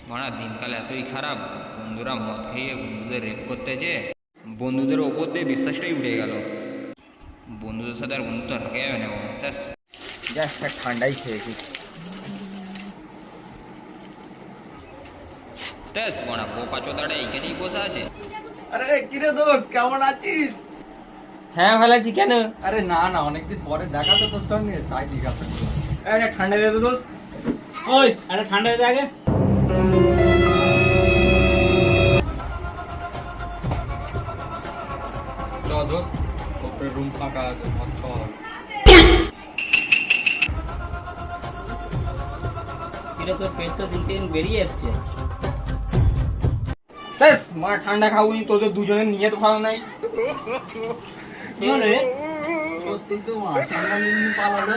মারা দিনকাল এতই খারাপ, বন্ধুরা মদ খেয়ে বন্ধুদের রেপ করতেছে, বন্ধুদের ওপর দিয়ে বিশ্বাসটাই উঠে গেল। বন্ধুদের সাথে আর বন্ধুত্ব রাখা যাবে না। যা ঠান্ডাই খেয়েছি। মারা বোকা চোদাটা এইখানেই বসে আছে। আরে কিরে দোস্ত, কেমন আছিস? হ্যাঁ ভালো আছি। কেন? আরে না না, অনেকদিন পরে দেখা তো তোর সঙ্গে, তাই জিজ্ঞাসা করলাম। আরে ঠান্ডা দে তো দোস্ত। ওই আরে ঠান্ডা দে আগে। দোস্ত, ওপরে রুম ফাঁকা আছে, মদ খাওয়া হবে। কিরে তোর পেট তো দিন দিন বেরিয়ে যাচ্ছে। মারা ঠান্ডা খাবনি, তোদের দুজনের নিয়ে তো ভালো নাই। কি হলো রে? সত্যি তো মা, ঠান্ডা নিয়ে পালালো।